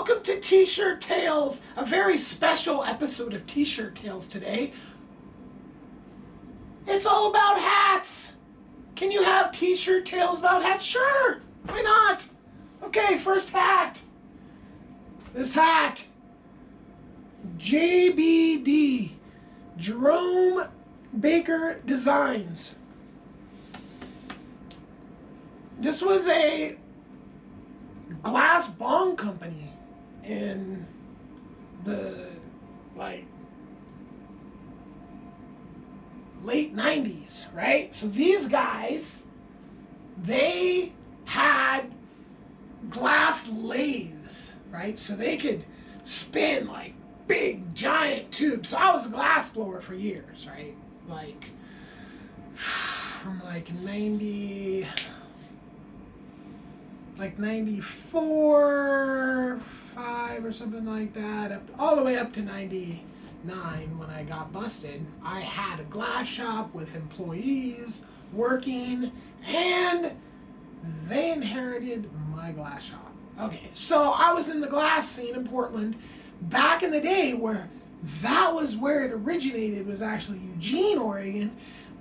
Welcome to T-Shirt Tales, a very special episode of T-Shirt Tales today. It's all about hats. Can you have T-Shirt Tales about hats? Sure, why not? Okay, first hat. This hat, JBD, Jerome Baker Designs. This was a glass bong company in the late 90s, right? So these guys, they had glass lathes, right? So they could spin like big giant tubes. So I was a glass blower for years, right? Like from 94, 5 or something like that, all the way up to 99 when I got busted. I had a glass shop with employees working, and they inherited my glass shop. Okay, so I was in the glass scene in Portland back in the day where that was where it originated, was actually Eugene, Oregon,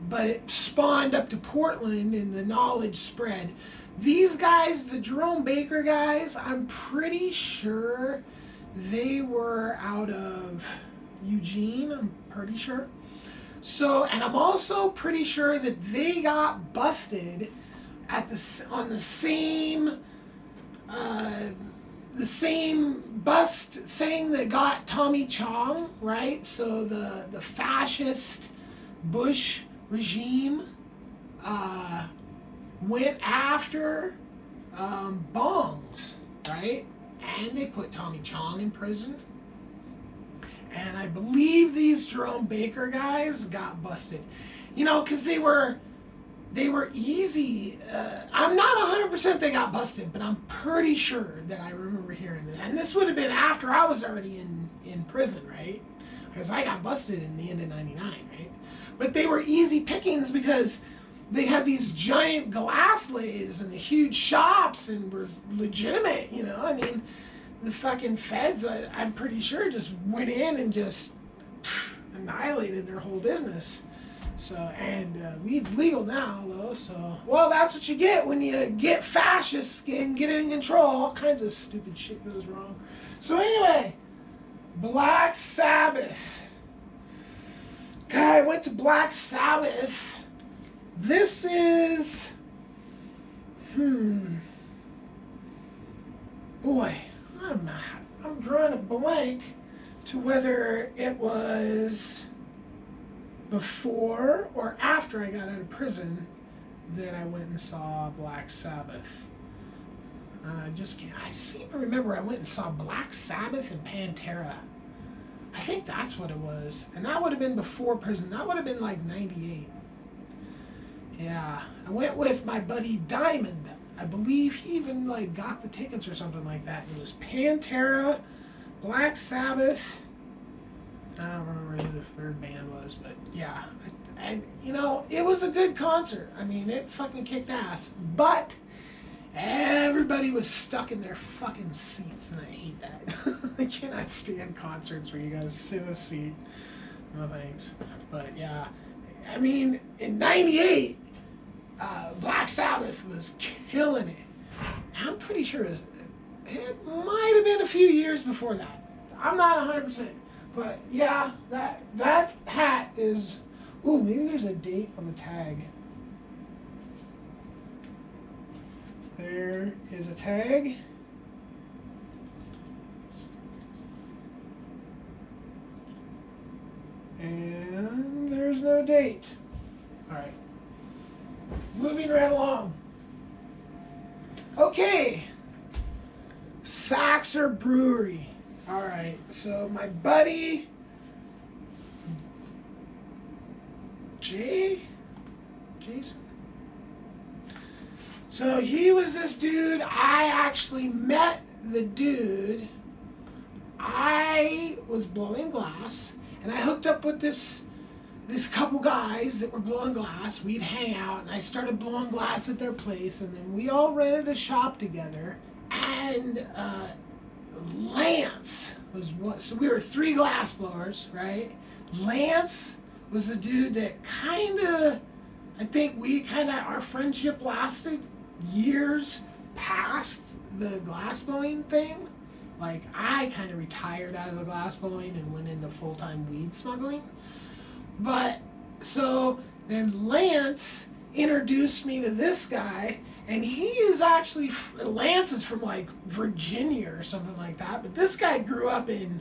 but it spawned up to Portland and the knowledge spread. These guys, the Jerome Baker guys, I'm pretty sure they were out of Eugene, I'm pretty sure. So, and I'm also pretty sure that they got busted at on the same bust thing that got Tommy Chong, right? So the fascist Bush regime went after bongs, right? And they put Tommy Chong in prison. And I believe these Jerome Baker guys got busted. You know, because they were easy. I'm not 100% they got busted, but I'm pretty sure that I remember hearing that. And this would have been after I was already in prison, right? Because I got busted in the end of 99, right? But they were easy pickings because they had these giant glass lathes and the huge shops and were legitimate, you know? I mean, the fucking feds, I'm pretty sure, just went in and just annihilated their whole business. So, and weed's legal now, though, so, well, that's what you get when you get fascists and get it in control. All kinds of stupid shit goes wrong. So anyway, Black Sabbath. Guy, I went to Black Sabbath. This is, boy, I'm drawing a blank to whether it was before or after I got out of prison that I went and saw Black Sabbath. I seem to remember I went and saw Black Sabbath and Pantera. I think that's what it was. And that would have been before prison. That would have been like 98. Yeah, I went with my buddy Diamond. I believe he even got the tickets or something like that. It was Pantera, Black Sabbath. I don't remember who the third band was, but yeah. And you know, it was a good concert. I mean, it fucking kicked ass. But everybody was stuck in their fucking seats, and I hate that. I cannot stand concerts where you gotta sit in a seat. No thanks. But yeah, I mean, in 98, Black Sabbath was killing it. I'm pretty sure it might have been a few years before that. I'm not 100%. But yeah, that hat is... Ooh, maybe there's a date on the tag. There is a tag. And there's no date. Alright. Moving right along. Okay. Saxer Brewery. Alright, so my buddy Jason? So he was this dude. I actually met the dude. I was blowing glass, and I hooked up with this couple guys that were blowing glass. We'd hang out, and I started blowing glass at their place, and then we all rented a shop together. And Lance was one. So we were 3 glass blowers, right? Lance was the dude that I think our friendship lasted years past the glass blowing thing. Like, I kind of retired out of the glass blowing and went into full-time weed smuggling. But, so then Lance introduced me to this guy, and he is actually, Lance is from like Virginia or something like that, but this guy grew up in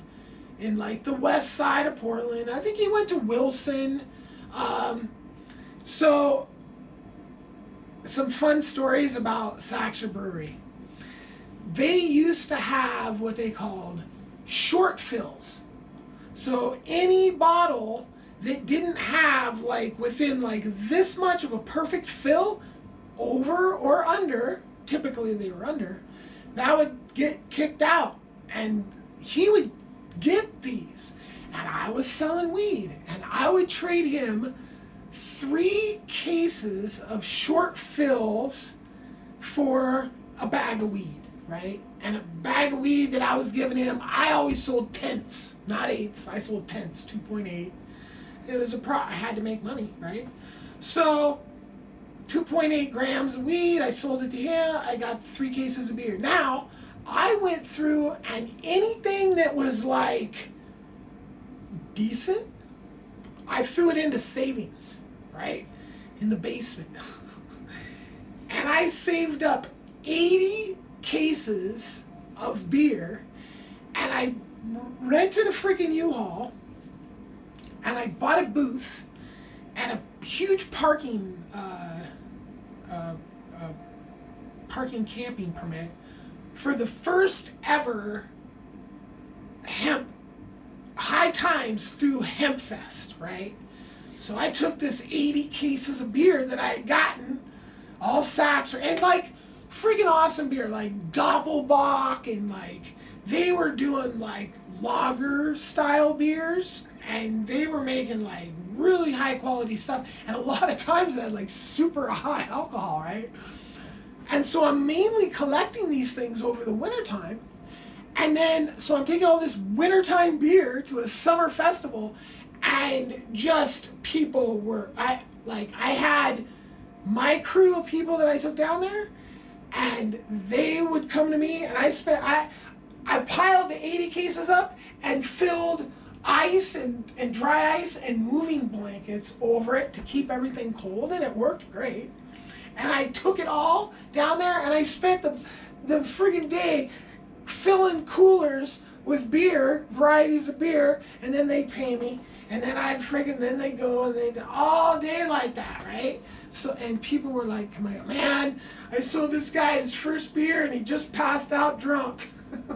like the west side of Portland. I think he went to Wilson. So some fun stories about Saxer Brewery. They used to have what they called short fills. So any bottle that didn't have like within like this much of a perfect fill, over or under, typically they were under, that would get kicked out. And he would get these. And I was selling weed. And I would trade him 3 cases of short fills for a bag of weed, right? And a bag of weed that I was giving him, I always sold tenths, not eighths. I sold tenths, 2.8. It was I had to make money, right? So 2.8 grams of weed, I sold it to him, I got 3 cases of beer. Now, I went through, and anything that was like decent, I threw it into savings, right? In the basement. And I saved up 80 cases of beer, and I rented a freaking U-Haul, and I bought a booth and a huge parking camping permit for the first ever hemp high times through Hemp Fest, right? So I took this 80 cases of beer that I had gotten, all Saxer, and like freaking awesome beer, like Doppelbock, and like they were doing like lager style beers, and they were making like really high quality stuff, and a lot of times they had like super high alcohol, right? And so I'm mainly collecting these things over the wintertime. And then, so I'm taking all this wintertime beer to a summer festival, and just people were, I had my crew of people that I took down there, and they would come to me, and I piled the 80 cases up and filled ice and dry ice and moving blankets over it to keep everything cold, and it worked great. And I took it all down there, and I spent the friggin' day filling coolers with beer, varieties of beer, and then they'd pay me, and then then they go, and they all day like that, right? So, and people were like, man, I sold this guy his first beer, and he just passed out drunk.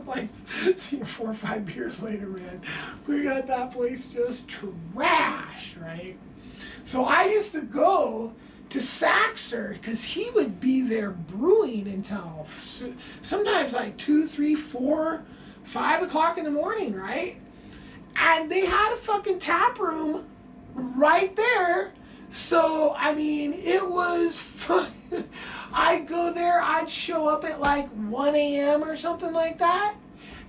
Like, see, 4 or 5 beers later, man, we got that place just trash, right? So I used to go to Saxer, because he would be there brewing until sometimes like 2, 3, 4, 5 o'clock in the morning, right? And they had a fucking tap room right there. So, I mean, it was fun. I'd go there, I'd show up at like 1 a.m. or something like that,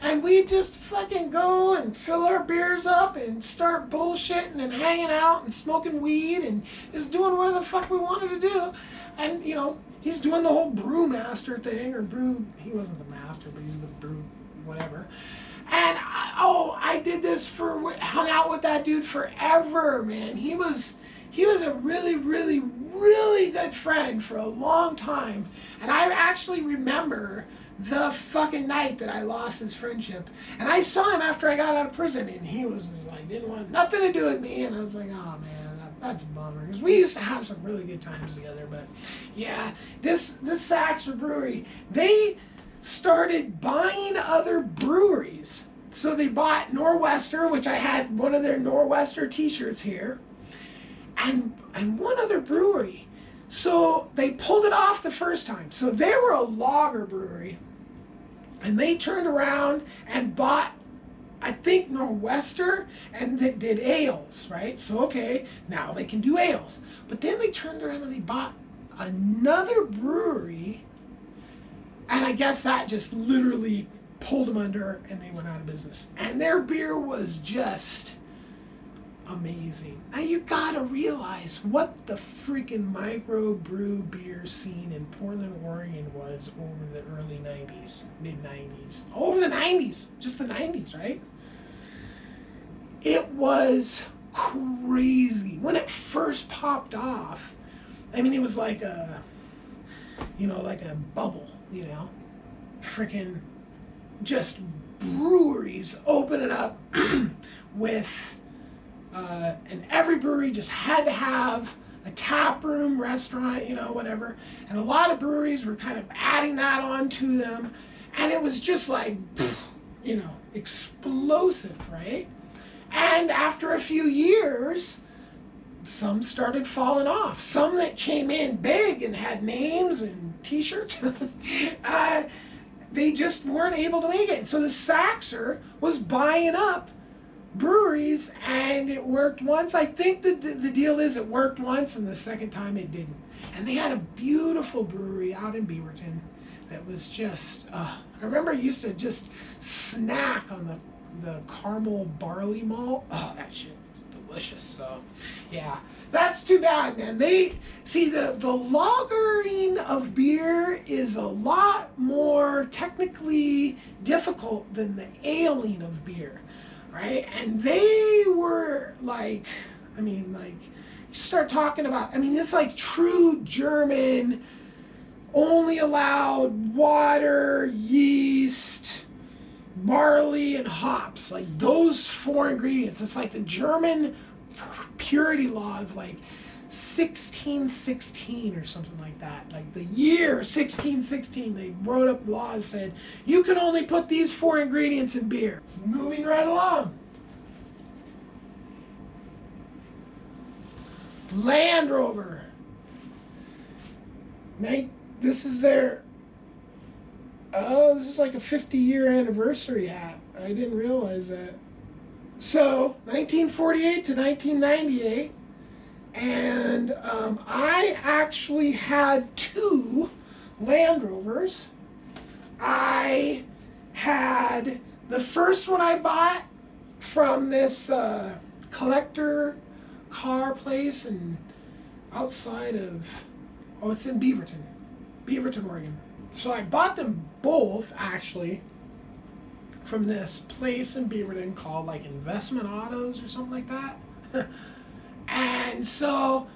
and we'd just fucking go and fill our beers up and start bullshitting and hanging out and smoking weed and just doing whatever the fuck we wanted to do. And, you know, he's doing the whole brewmaster thing, or he wasn't the master, but he's the brew whatever. And I did this hung out with that dude forever, man. He was a really, really, really good friend for a long time. And I actually remember the fucking night that I lost his friendship. And I saw him after I got out of prison, and he was just like, didn't want nothing to do with me. And I was like, oh man, that's a bummer. Because we used to have some really good times together. But yeah, this Saxer Brewery, they started buying other breweries. So they bought Nor'Wester, which I had one of their Nor'Wester t-shirts here, and one other brewery. So they pulled it off the first time. So they were a lager brewery, and they turned around and bought, I think, Nor'Wester, and they did ales, right? So okay, now they can do ales. But then they turned around and they bought another brewery, and I guess that just literally pulled them under, and they went out of business. And their beer was just amazing. Now you gotta realize what the freaking microbrew beer scene in Portland, Oregon was over the early 90s, mid 90s, over the 90s, just the 90s, right? It was crazy. When it first popped off, I mean, it was like a, like a bubble, freaking just breweries opening up with, and every brewery just had to have a tap room, restaurant, whatever. And a lot of breweries were kind of adding that on to them. And it was just like, explosive, right? And after a few years, some started falling off. Some that came in big and had names and t-shirts, they just weren't able to make it. So the Saxer was buying up breweries, and it worked once. I think the deal is it worked once, and the second time it didn't. And they had a beautiful brewery out in Beaverton that was just, I remember I used to just snack on the caramel barley malt. Oh, that shit was delicious. So, yeah, that's too bad, man. They, see, the lagering of beer is a lot more technically difficult than the aling of beer. Right? And they were like, you start talking about, it's like true German, only allowed water, yeast, barley, and hops. Like those 4 ingredients. It's like the German purity law of like 1616 or something like that. Like the year 1616, they wrote up laws said you can only put these 4 ingredients in beer. Moving right along. Land Rover. This is their, this is like a 50-year anniversary hat. I didn't realize that. So 1948 to 1998. And I actually had 2 Land Rovers. I had the first one I bought from this collector car place and outside of, it's in Beaverton, Oregon. So I bought them both actually from this place in Beaverton called like Investment Autos or something like that. And so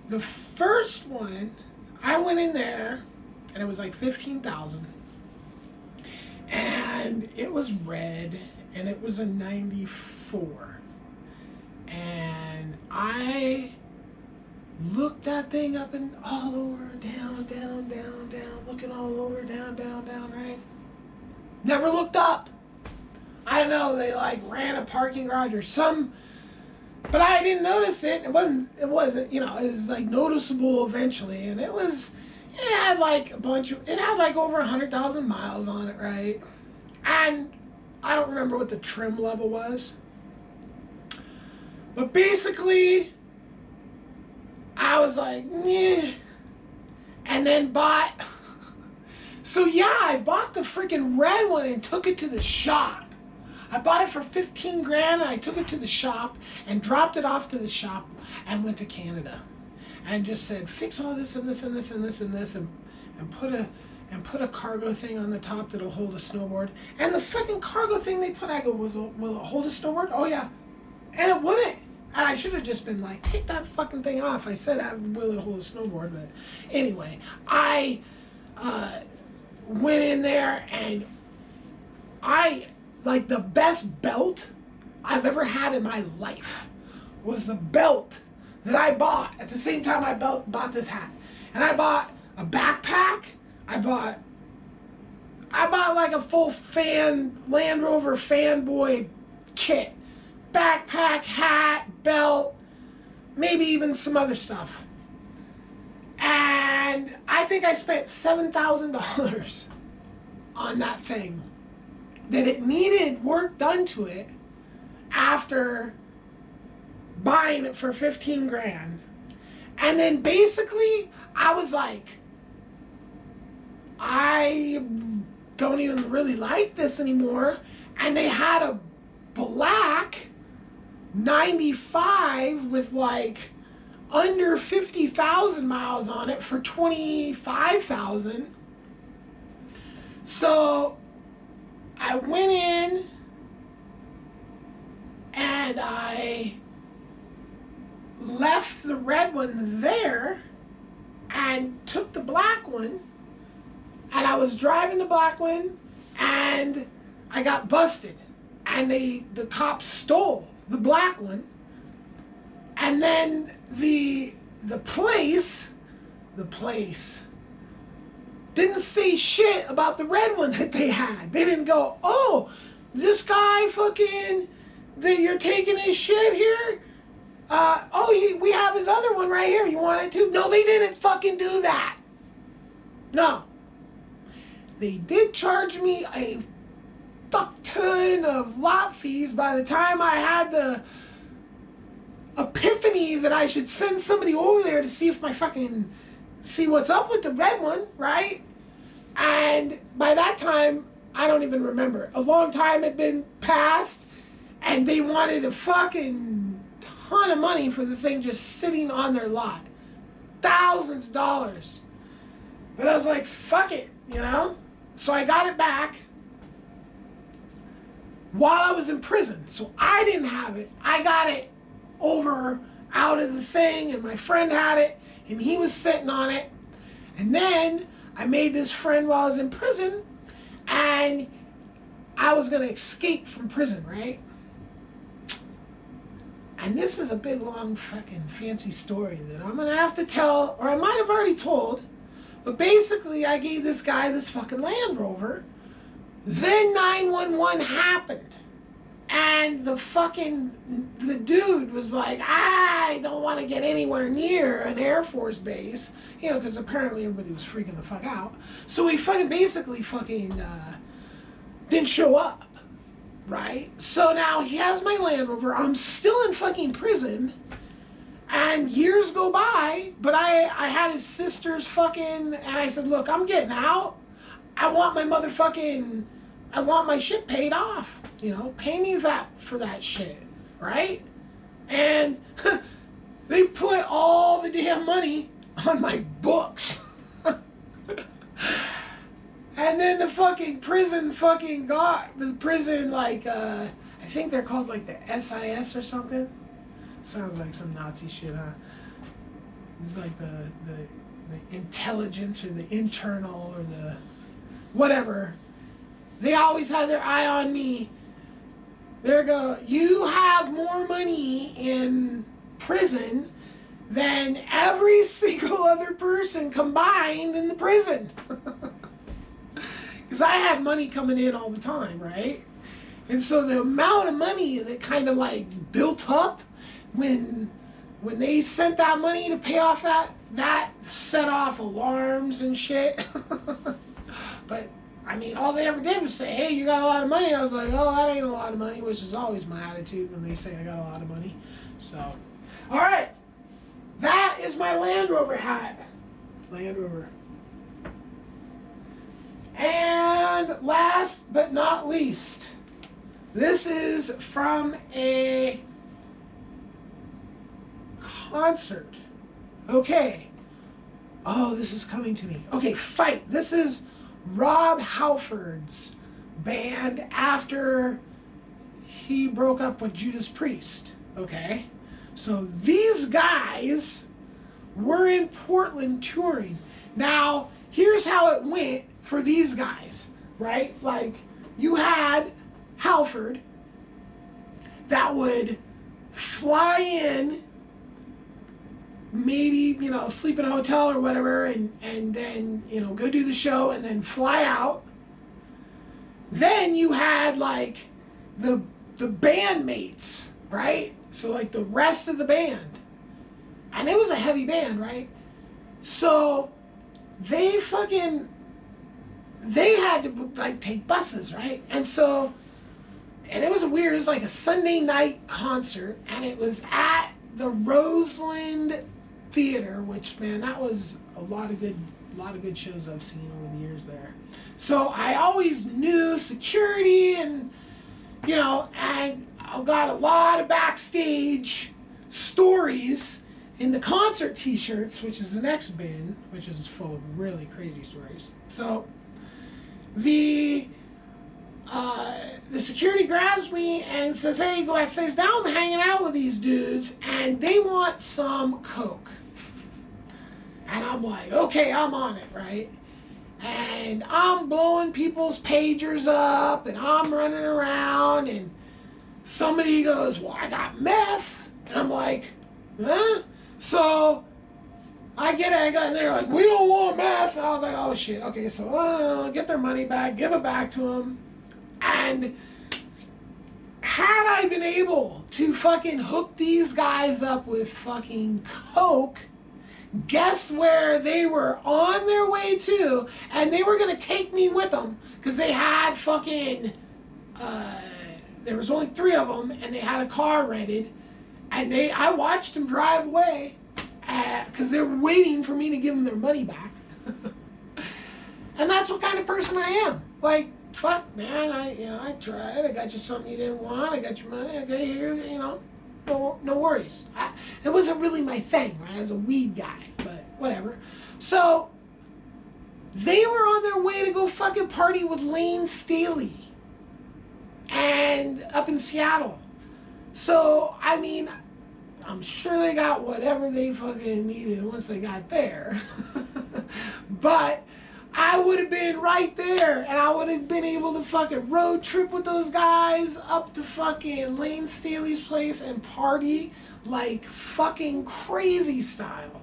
the first one, I went in there and it was like $15,000, and it was red, and it was a 94, and I looked that thing up and all over, down, looking all over, down, right? Never looked up. I don't know, they like ran a parking garage or some, but I didn't notice it. It wasn't, it was like noticeable eventually, and it had like over 100,000 miles on it, right? And I don't remember what the trim level was, but basically I was like, meh, and then bought, I bought the freaking red one and took it to the shop. I bought it for 15 grand, and I took it to the shop and dropped it off to the shop and went to Canada and just said, fix all this and this and this and this and this, and put a cargo thing on the top that'll hold a snowboard. And the freaking cargo thing they put, I go, will it hold a snowboard? Oh yeah. And it wouldn't. And I should have just been like, take that fucking thing off. I said, will it hold a snowboard? But anyway, I went in there, and like the best belt I've ever had in my life was the belt that I bought at the same time I bought this hat. And I bought a backpack. I bought like a full Land Rover fanboy kit. Backpack, hat, belt, maybe even some other stuff. And I think I spent $7,000 on that thing. That it needed work done to it after buying it for 15 grand. And then basically I was like, I don't even really like this anymore. And they had a black 95 with like under 50,000 miles on it for 25,000. So I went in and I left the red one there and took the black one, and I was driving the black one and I got busted, and the cops stole the black one, and then the place didn't say shit about the red one that they had. They didn't go, oh, this guy fucking, that you're taking his shit here? We have his other one right here. You want it too? No, they didn't fucking do that. No. They did charge me a fuck ton of lot fees by the time I had the epiphany that I should send somebody over there to see what's up with the red one, right? And by that time, I don't even remember. A long time had been passed, and they wanted a fucking ton of money for the thing just sitting on their lot. Thousands of dollars. But I was like, fuck it, you know? So I got it back while I was in prison. So I didn't have it. I got it over out of the thing, and my friend had it, and he was sitting on it. And then I made this friend while I was in prison, and I was going to escape from prison, right? And this is a big, long, fucking fancy story that I'm going to have to tell, or I might have already told. But basically, I gave this guy this fucking Land Rover. Then 911 happened. And the dude was like, I don't want to get anywhere near an Air Force base. You know, because apparently everybody was freaking the fuck out. So he basically didn't show up. Right? So now he has my Land Rover. I'm still in fucking prison. And years go by, but I had his sister's and I said, look, I'm getting out. I want my shit paid off. You know, pay me for that shit. Right? And they put all the damn money on my books. And then the fucking prison I think they're called like the SIS or something. Sounds like some Nazi shit, huh? It's like the intelligence or the internal or the whatever. They always had their eye on me. There go, you have more money in prison than every single other person combined in the prison. Because I had money coming in all the time, right? And so the amount of money that kind of like built up when they sent that money to pay off that set off alarms and shit. But I mean, all they ever did was say, hey, you got a lot of money. I was like, oh, that ain't a lot of money, which is always my attitude when they say I got a lot of money. So, all right. That is my Land Rover hat. Land Rover. And last but not least, this is from a concert. Okay. Oh, this is coming to me. Okay, Fight. This is Rob Halford's band after he broke up with Judas Priest. Okay? So these guys were in Portland touring. Now, here's how it went for these guys, right? Like, you had Halford that would fly in, maybe, you know, sleep in a hotel or whatever, and then, you know, go do the show and then fly out. Then you had, like, the bandmates, right? So, like, the rest of the band. And it was a heavy band, right? So, they had to, like, take buses, right? And so, and it was it was like a Sunday night concert, and it was at the Roseland Theater, which, man, that was a lot of good A lot of good shows I've seen over the years there. So I always knew security and, you know, and I've got a lot of backstage stories in the concert t-shirts, which is the next bin, which is full of really crazy stories. So the security grabs me and says, hey, go backstage. Now I'm hanging out with these dudes and they want some coke. And I'm like, okay, I'm on it, right? And I'm blowing people's pagers up and I'm running around and somebody goes, well, I got meth. And I'm like, huh? So I get it, and they're like, we don't want meth. And I was like, oh shit, okay, so get their money back, give it back to them. And had I been able to fucking hook these guys up with fucking coke, guess where they were on their way to? And they were gonna take me with them because they had fucking, there was only 3 of them and they had a car rented. And I watched them drive away because they're waiting for me to give them their money back. And that's what kind of person I am. Like, fuck, man, I tried. I got you something you didn't want. I got your money. Okay, here, no worries. It wasn't really my thing, right? I was a weed guy, but whatever. So they were on their way to go fucking party with Lane Staley and up in Seattle. So, I mean, I'm sure they got whatever they fucking needed once they got there. But I would have been right there and I would have been able to fucking road trip with those guys up to fucking Lane Staley's place and party like fucking crazy style.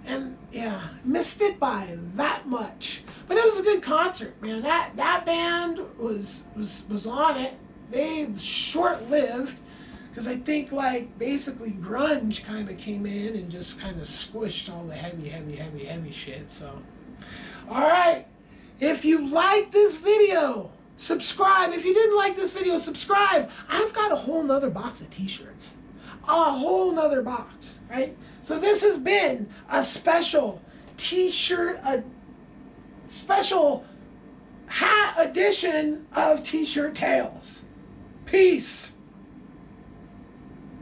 And yeah, missed it by that much. But it was a good concert, man. That band was on it. They short-lived. Because I think, like, basically grunge kind of came in and just kind of squished all the heavy shit, so. All right. If you like this video, subscribe. If you didn't like this video, subscribe. I've got a whole nother box of t-shirts. A whole nother box, right? So this has been a special t-shirt, a special hat edition of T-Shirt Tales. Peace.